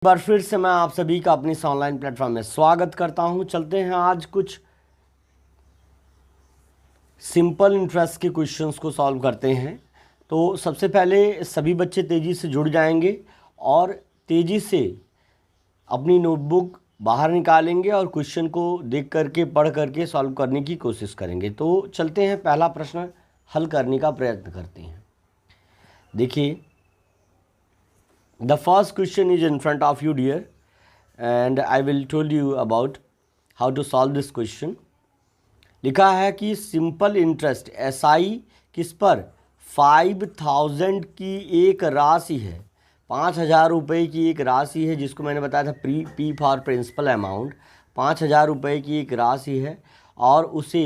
एक बार फिर से मैं आप सभी का अपनी इस ऑनलाइन प्लेटफॉर्म में स्वागत करता हूं। चलते हैं आज कुछ सिंपल इंटरेस्ट के क्वेश्चंस को सॉल्व करते हैं। तो सबसे पहले सभी बच्चे तेज़ी से जुड़ जाएंगे और तेज़ी से अपनी नोटबुक बाहर निकालेंगे और क्वेश्चन को देख करके पढ़ करके सॉल्व करने की कोशिश करेंगे। तो चलते हैं, पहला प्रश्न हल करने का प्रयत्न करते हैं। देखिए, the first question is in front of you, dear, and I will tell you about how to solve this question. लिखा है कि सिंपल इंटरेस्ट एसआई किस पर 5000 की एक राशि है, 5000 रुपये की एक राशि है, जिसको मैंने बताया था पी फॉर प्रिंसिपल अमाउंट। 5000 रुपये की एक राशि है और उसे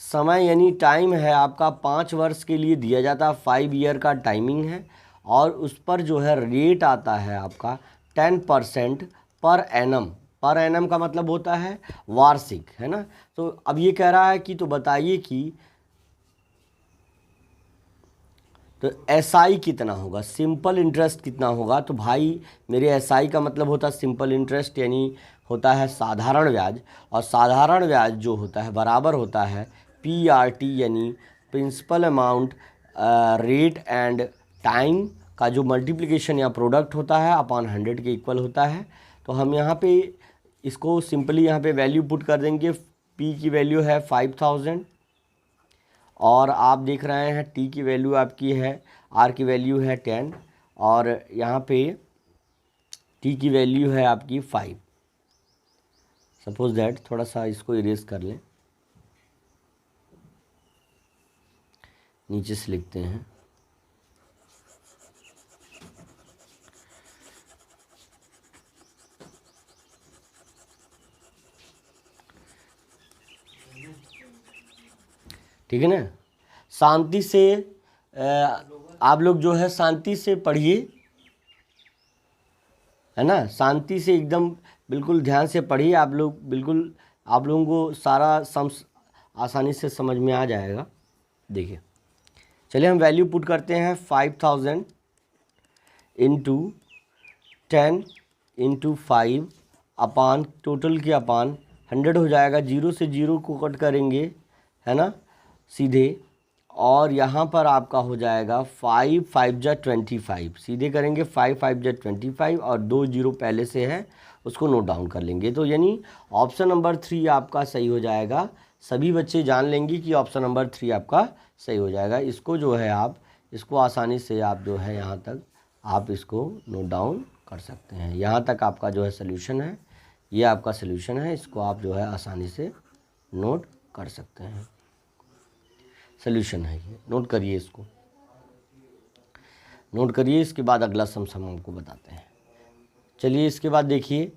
समय यानी टाइम है आपका 5 वर्ष के लिए दिया जाता है, 5 ईयर का टाइमिंग है और उस पर जो है रेट आता है आपका 10% पर एनम। पर एनम का मतलब होता है वार्षिक, है ना। तो अब ये कह रहा है कि तो बताइए कि तो एसआई कितना होगा, सिंपल इंटरेस्ट कितना होगा। तो भाई मेरे एसआई का मतलब होता है सिंपल इंटरेस्ट, यानी होता है साधारण ब्याज, और साधारण ब्याज जो होता है बराबर होता है पीआरटी यानी principal amount rate and time का जो मल्टीप्लिकेशन या प्रोडक्ट होता है अपॉन 100 के इक्वल होता है। तो हम यहाँ पे इसको सिंपली यहाँ पे वैल्यू पुट कर देंगे। पी की वैल्यू है 5000 और आप देख रहे हैं टी की वैल्यू आपकी है, आर की वैल्यू है 10 और यहाँ पे टी की वैल्यू है आपकी 5। सपोज दैट थोड़ा सा इसको इरेज कर लें, नीचे से लिखते हैं। ठीक है ना, शांति से आप लोग जो है शांति से पढ़िए, है ना, शांति से एकदम बिल्कुल ध्यान से पढ़िए। आप लोग बिल्कुल, आप लोगों को सारा सम आसानी से समझ में आ जाएगा। देखिए, चलिए हम वैल्यू पुट करते हैं 5000 इंटू 10 इंटू 5 अपान टोटल के अपान 100 हो जाएगा। 0 से 0 को कट करेंगे, है ना, सीधे, और यहाँ पर आपका हो जाएगा 5 5 जा 25, सीधे करेंगे 5 5 जा 25 और 2 0 पहले से है उसको नोट डाउन कर लेंगे। तो यानी ऑप्शन नंबर 3 आपका सही हो जाएगा। सभी बच्चे जान लेंगे कि ऑप्शन नंबर 3 आपका सही हो जाएगा। इसको जो है आप इसको आसानी से आप जो है यहाँ तक आप इसको नोट डाउन कर सकते हैं। यहाँ तक आपका जो है सल्यूशन है, ये आपका सल्यूशन है, इसको आप जो है आसानी से नोट कर सकते हैं। सल्यूशन है ये, नोट करिए, इसको नोट करिए। इसके बाद अगला सम आपको बताते हैं। चलिए इसके बाद देखिए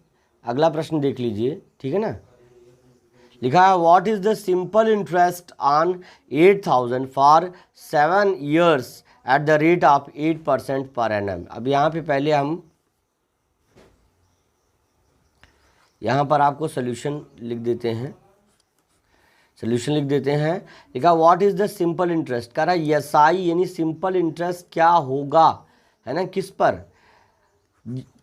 अगला प्रश्न देख लीजिए, ठीक है ना। लिखा है what is the simple interest on 8000 for 7 years at the rate of 8% per annum. अब यहाँ पे पहले हम यहाँ पर आपको सल्यूशन लिख देते हैं, सोल्यूशन लिख देते हैं। लिखा what is the simple interest, कह रहा है एसआई यानी सिंपल इंटरेस्ट क्या होगा, है ना, किस पर,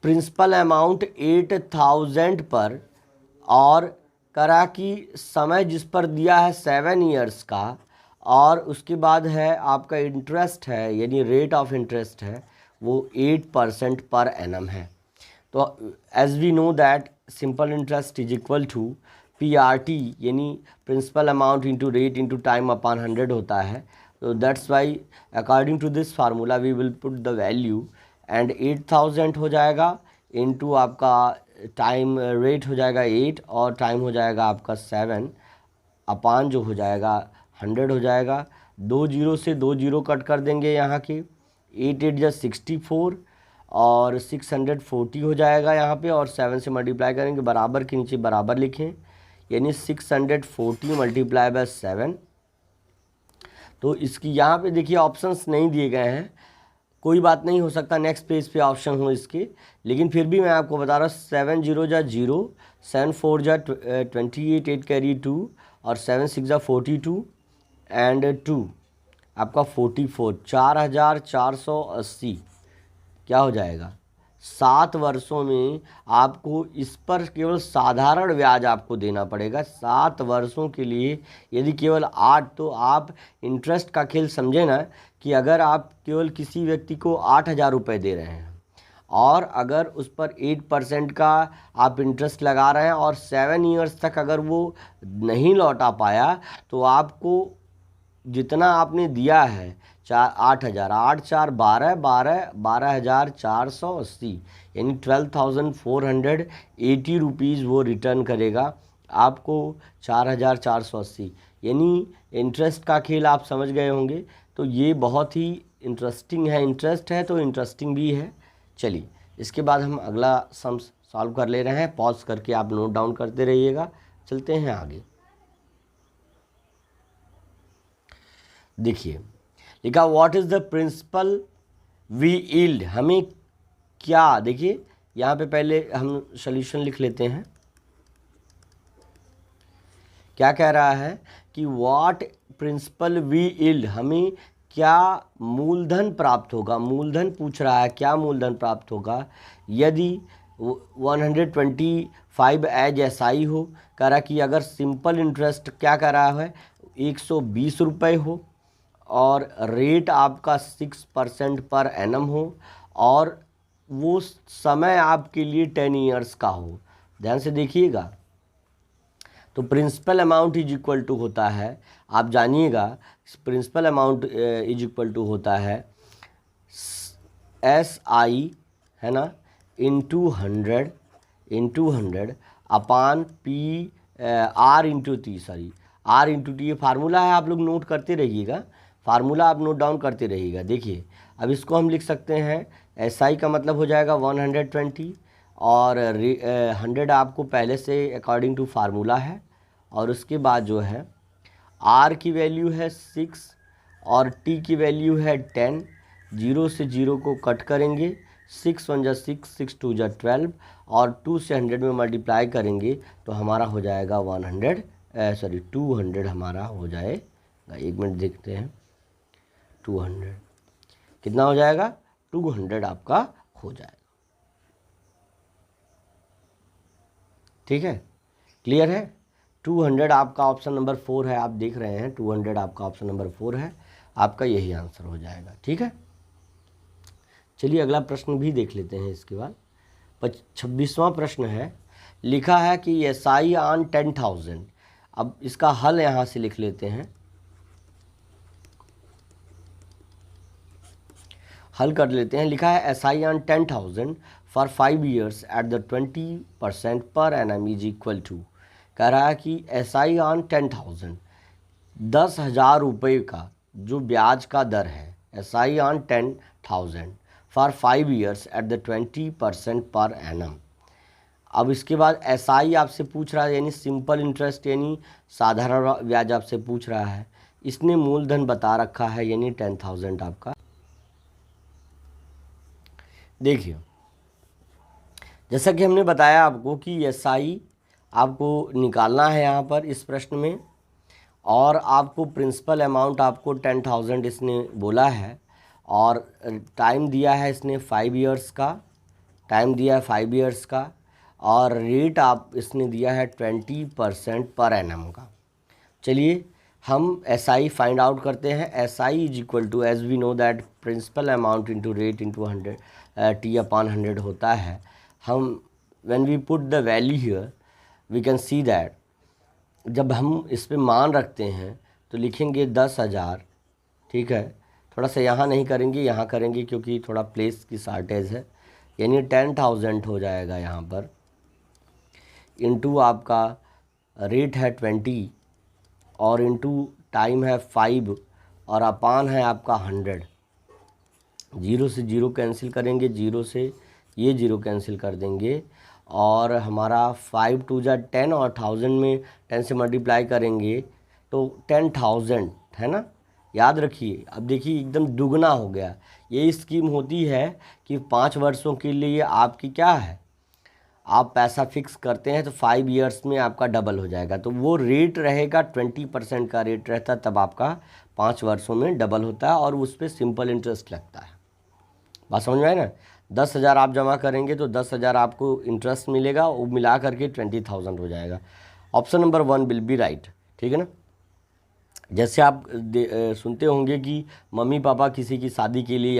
प्रिंसिपल अमाउंट 8000 पर, और कह रहा कि समय जिस पर दिया है 7 ईयर्स का, और उसके बाद है आपका इंटरेस्ट है यानी रेट ऑफ इंटरेस्ट है वो 8% पर एनम है। तो as we know that simple interest is equal to PRT यानी principal amount into rate into time upon 100 होता है। तो that's why according to this formula we will put the value and 8000 हो जाएगा into आपका time rate हो जाएगा 8 और टाइम हो जाएगा आपका 7 अपान जो हो जाएगा 100 हो जाएगा। 2 0 से 2 0 कट कर देंगे यहाँ के, 8 8 जा 64 और 640 हो जाएगा यहाँ पे, और 7 से मल्टीप्लाई करेंगे, बराबर के नीचे बराबर लिखें, यानी 640 मल्टीप्लाई बाय 7। तो इसकी यहाँ पे देखिए ऑप्शंस नहीं दिए गए हैं, कोई बात नहीं, हो सकता नेक्स्ट पेज पे ऑप्शन हो इसके, लेकिन फिर भी मैं आपको बता रहा हूँ 7 0 जा 0, 7 4 जा 28, 8 कैरी 2 और 7 6 जा 42 एंड 2 आपका 44, 4480 क्या हो जाएगा, 7 वर्षों में आपको इस पर केवल साधारण ब्याज आपको देना पड़ेगा 7 वर्षों के लिए। यदि केवल 8, तो आप इंटरेस्ट का खेल समझे ना, कि अगर आप केवल किसी व्यक्ति को 8,000 रुपये दे रहे हैं और अगर उस पर 8% का आप इंटरेस्ट लगा रहे हैं और 7 ईयर्स तक अगर वो नहीं लौटा पाया, तो आपको जितना आपने दिया है 8,000, 8×4 = 12,480, यानी 12,480 रुपीज़ वो रिटर्न करेगा आपको 4,480। यानी इंटरेस्ट का खेल आप समझ गए होंगे। तो ये बहुत ही इंटरेस्टिंग है, इंटरेस्ट है तो इंटरेस्टिंग भी है। चलिए इसके बाद हम अगला सम सॉल्व कर ले रहे हैं। पॉज करके आप नोट डाउन करते रहिएगा। चलते हैं आगे। देखिए लिखा what is the principal we yield. हमें क्या, देखिए यहाँ पे पहले हम सॉल्यूशन लिख लेते हैं। क्या कह रहा है कि व्हाट प्रिंसिपल वी यील्ड, हमें क्या मूलधन प्राप्त होगा। मूलधन पूछ रहा है, क्या मूलधन प्राप्त होगा यदि 125 एज SI हो। कह रहा कि अगर सिंपल इंटरेस्ट क्या कह रहा है 120 रुपये हो और रेट आपका 6% पर एनम हो और वो समय आपके लिए 10 ईयर्स का हो। ध्यान से देखिएगा। तो principal amount is equal to होता है, आप जानिएगा principal amount is equal to होता है SI, है ना, इंटू 100 अपान P R/T, सॉरी R/T, ये फार्मूला है, आप लोग नोट करते रहिएगा। फार्मूला आप नोट डाउन करते रहिएगा। देखिए अब इसको हम लिख सकते हैं, SI का मतलब हो जाएगा 120 और 100 आपको पहले से अकॉर्डिंग टू फार्मूला है। और उसके बाद जो है R की वैल्यू है 6 और T की वैल्यू है 10। 0 से 0 को कट करेंगे, 6 1 = 6, 6 2 = 12 और 2 से 100 में मल्टीप्लाई करेंगे तो हमारा हो जाएगा 200 हमारा हो जाएगा। 1 मिनट देखते हैं, 200 कितना हो जाएगा, 200 आपका हो जाएगा। ठीक है, क्लियर है। 200 आपका ऑप्शन नंबर 4 है, आप देख रहे हैं 200 आपका ऑप्शन नंबर 4 है, आपका यही आंसर हो जाएगा। ठीक है, चलिए अगला प्रश्न भी देख लेते हैं। इसके बाद 26वां प्रश्न है, लिखा है कि SI ऑन 10,000। अब इसका हल यहाँ से लिख लेते हैं, हल कर लेते हैं। लिखा है SI on 10,000 for 5 years at the 20% पर एनम इज इक्वल टू। कह रहा है कि SI ऑन 10,000, 10,000 रुपये का जो ब्याज का दर है, SI on 10,000 for 5 years at the 20% पर एनम। अब इसके बाद SI आपसे पूछ रहा है, यानी सिंपल इंटरेस्ट यानी साधारण ब्याज आपसे पूछ रहा है। इसने मूलधन बता रखा है, यानी 10,000 आपका। देखिए जैसा कि हमने बताया आपको कि SI आपको निकालना है यहाँ पर इस प्रश्न में, और आपको प्रिंसिपल अमाउंट आपको 10,000 इसने बोला है और टाइम दिया है इसने 5 ईयर्स का, टाइम दिया है 5 ईयर्स का, और रेट आप इसने दिया है 20% पर एनम का। चलिए हम SI फाइंड आउट करते हैं। SI is equal to, as we know that principal amount into rate into 100 T/100 होता है। हम when we put the value here we can see that, जब हम इस पे मान रखते हैं तो लिखेंगे 10,000। ठीक है, थोड़ा सा यहाँ नहीं करेंगे, यहाँ करेंगे क्योंकि थोड़ा प्लेस की शॉर्टेज है, यानी 10,000 हो जाएगा यहाँ पर, इंटू आपका रेट है 20 और इंटू टाइम है 5 और अपान है आपका 100। 0 से 0 कैंसिल करेंगे, 0 से ये 0 कैंसिल कर देंगे और हमारा 5 2 = 10 और 1000 में 10 से मल्टीप्लाई करेंगे तो 10,000 है ना, याद रखिए। अब देखिए एकदम दुगना हो गया। ये स्कीम होती है कि 5 वर्षों के लिए आपकी क्या है, आप पैसा फिक्स करते हैं तो 5 ईयर्स में आपका डबल हो जाएगा। तो वो रेट रहेगा 20% का रेट रहता है, तब आपका 5 वर्षों में डबल होता है और उस पर सिंपल इंटरेस्ट लगता है। बात समझ में आए ना। 10,000 आप जमा करेंगे तो 10,000 आपको इंटरेस्ट मिलेगा, वो मिला करके 20,000 हो जाएगा। Option number 1 will be right, ठीक है ना। जैसे आप सुनते होंगे कि मम्मी पापा किसी की शादी के लिए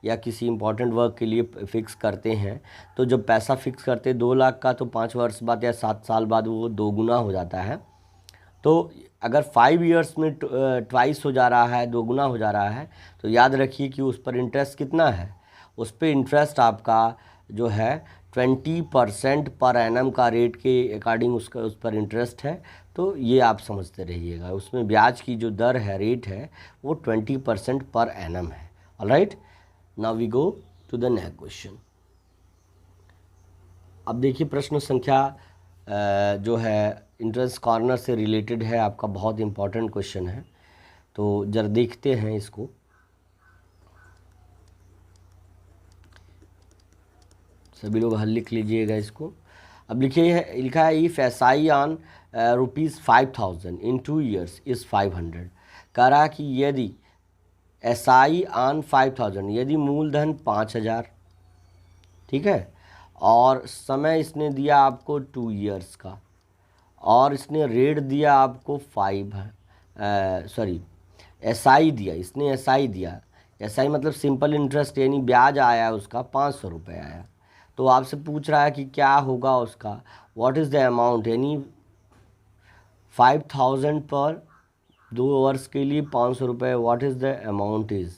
या किसी इंपॉर्टेंट वर्क के लिए फिक्स करते हैं, तो जब पैसा फिक्स करते 2 लाख का, तो 5 वर्ष बाद या 7 साल बाद वो 2 गुना हो जाता है। तो अगर 5 ईयर्स में ट्वाइस हो जा रहा है, 2 गुना हो जा रहा है, तो याद रखिए कि उस पर इंटरेस्ट कितना है, उस पर इंटरेस्ट आपका जो है 20% पर एनम का रेट के अकॉर्डिंग उस पर इंटरेस्ट है। तो ये आप समझते रहिएगा, उसमें ब्याज की जो दर है, रेट है, वो 20% पर एनम है। Alright, now we go to the next question. अब देखिए प्रश्न संख्या जो है इंट्रेंस कॉर्नर से रिलेटेड है, आपका बहुत इंपॉर्टेंट क्वेश्चन है, तो जरा देखते हैं इसको। सभी लोग हल लिख लीजिएगा इसको। अब लिखा है if S I on ₹5,000 in 2 years is 500। कह रहा कि यदि एस आई ऑन 5,000, यदि मूलधन 5,000, ठीक है, और समय इसने दिया आपको 2 years का, और इसने रेट दिया आपको 5 एस आई दिया, इसने एस आई दिया। एस आई मतलब सिंपल इंटरेस्ट, यानी ब्याज आया उसका 500 रुपये आया। तो आपसे पूछ रहा है कि क्या होगा उसका, व्हाट इज़ द अमाउंट, यानी 5,000 पर 2 वर्ष के लिए 500 रुपये, what is the amount is.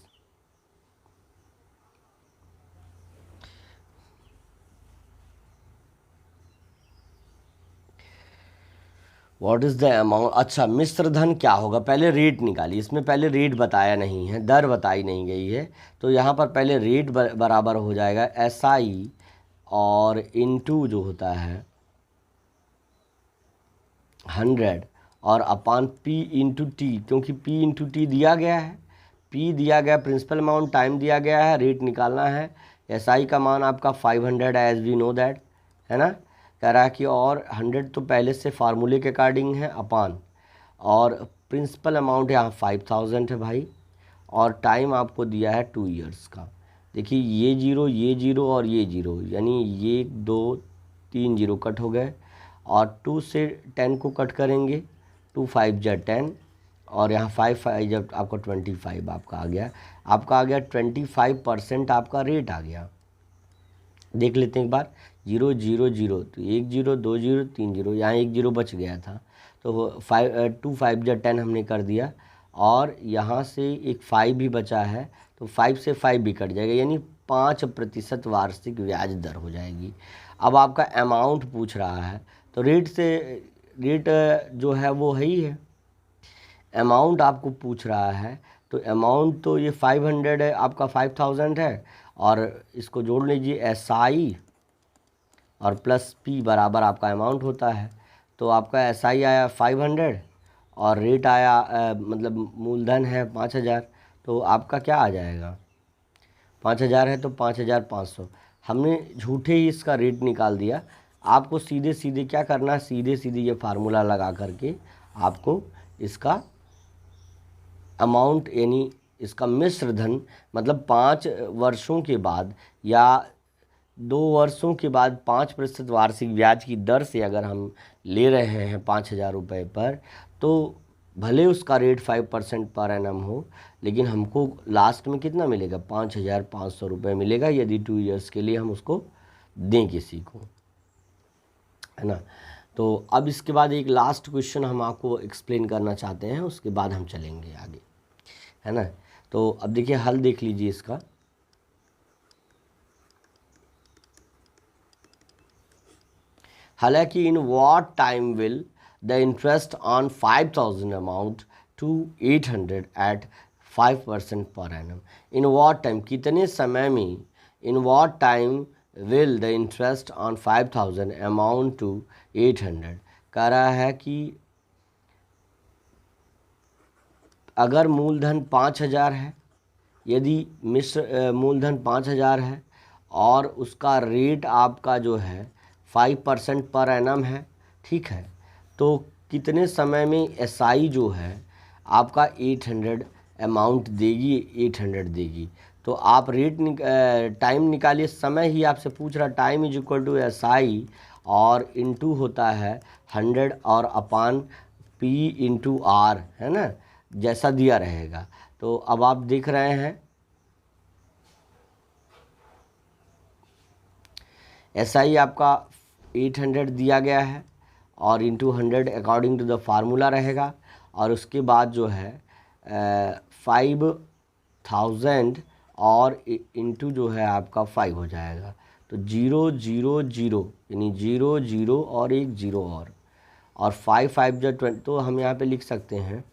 What is the amount. अच्छा, मिश्र धन क्या होगा, पहले रेट निकाली, इसमें पहले रेट बताया नहीं है, दर बताई नहीं गई है, तो यहाँ पर पहले रेट बराबर हो जाएगा एस आई और इनटू जो होता है 100 और अपान पी इंटू टी, क्योंकि पी इंटू टी दिया गया है, पी दिया गया, प्रिंसिपल अमाउंट, टाइम दिया गया है, रेट निकालना है। एस आई का मान आपका 500 है, एज वी नो दैट, है ना। कह रहा है कि और 100 तो पहले से फार्मूले के अकॉर्डिंग है, अपान, और प्रिंसिपल अमाउंट यहाँ 5,000 है भाई, और टाइम आपको दिया है 2 years का। देखिए ये जीरो और ये जीरो, यानी ये 2 3 जीरो कट हो गए, और 2 से 10 को कट करेंगे, 2 5 जा 10, और यहाँ 5 5 जब आपका 25 आपका आ गया, 25% आपका रेट आ गया। देख लेते हैं एक बार, 0 0 0, तो 1 0 2 0 3 0, यहाँ 1 0 बच गया था, तो 2 5 जा 10 हमने कर दिया, और यहाँ से एक 5 भी बचा है, तो 5 से 5 भी कट जाएगा, यानी 5% वार्षिक ब्याज दर हो जाएगी। अब आपका अमाउंट पूछ रहा है, तो रेट जो है वो है ही है, अमाउंट आपको पूछ रहा है, तो अमाउंट तो ये 500 है, आपका 5,000 है, और इसको जोड़ लीजिए एस आई और प्लस पी बराबर आपका अमाउंट होता है। तो आपका एस आई आया 500 और रेट आया मतलब मूलधन है 5,000, तो आपका क्या आ जाएगा, 5,000 है तो 5,500। हमने झूठे ही इसका रेट निकाल दिया। आपको सीधे सीधे क्या करना है, सीधे सीधे ये फार्मूला लगा करके आपको इसका अमाउंट, यानी इसका मिश्र धन, मतलब 5 वर्षों के बाद या 2 वर्षों के बाद 5% वार्षिक ब्याज की दर से अगर हम ले रहे हैं 5,000 रुपये पर, तो भले उसका रेट 5% पर एनम हो, लेकिन हमको लास्ट में कितना मिलेगा, 5,500 रुपये मिलेगा, यदि 2 years के लिए हम उसको दें किसी को, है ना। तो अब इसके बाद एक लास्ट क्वेश्चन हम आपको एक्सप्लेन करना चाहते हैं, उसके बाद हम चलेंगे आगे, है ना। तो अब देखिए हल देख लीजिए इसका। हालांकि in what time will the interest on 5,000 amount to 800 at 5% पर एनम। इन व्हाट टाइम, कितने समय में, in what time will the interest on 5,000 amount to 800। कह रहा है कि अगर मूलधन 5,000 है, यदि मिश्र मूलधन 5,000 है और उसका रेट आपका जो है 5% पर एनम है, ठीक है, तो कितने समय में एसआई जो है आपका 800 अमाउंट देगी, 800 देगी। तो आप टाइम निकालिए, समय ही आपसे पूछ रहा, time is equal to SI और इनटू होता है 100 और अपान P इंटू R, है ना, जैसा दिया रहेगा। तो अब आप देख रहे हैं SI आपका 800 दिया गया है और into 100 according to the formula रहेगा, और उसके बाद जो है 5000 और इंटू जो है आपका 5 हो जाएगा। तो 0 0 0 यानी 0 0 और एक 0 और 5 5 जो 20, तो हम यहाँ पे लिख सकते हैं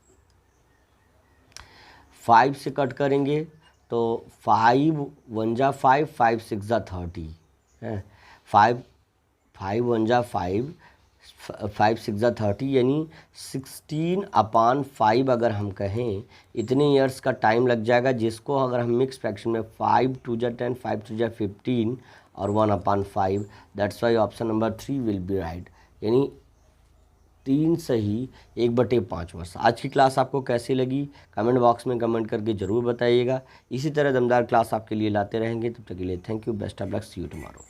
5 से कट करेंगे तो 5 1 जा 5, 5 6 जा 30 है, 5 5 1 जा 5, 5 6 जा 30 यानी 16/5 अगर हम कहें, इतने ईयर्स का टाइम लग जाएगा, जिसको अगर हम मिक्स फ्रैक्शन में 5 2 जा 10, 5 2 जा 15 और 1/5, that's why option number 3 will be right, यानी 3 सही 1/5 वर्ष। आज की क्लास आपको कैसी लगी कमेंट बॉक्स में कमेंट करके ज़रूर बताइएगा। इसी तरह दमदार क्लास आपके लिए लाते रहेंगे। तब तक के लिए thank you, best of luck, see you tomorrow.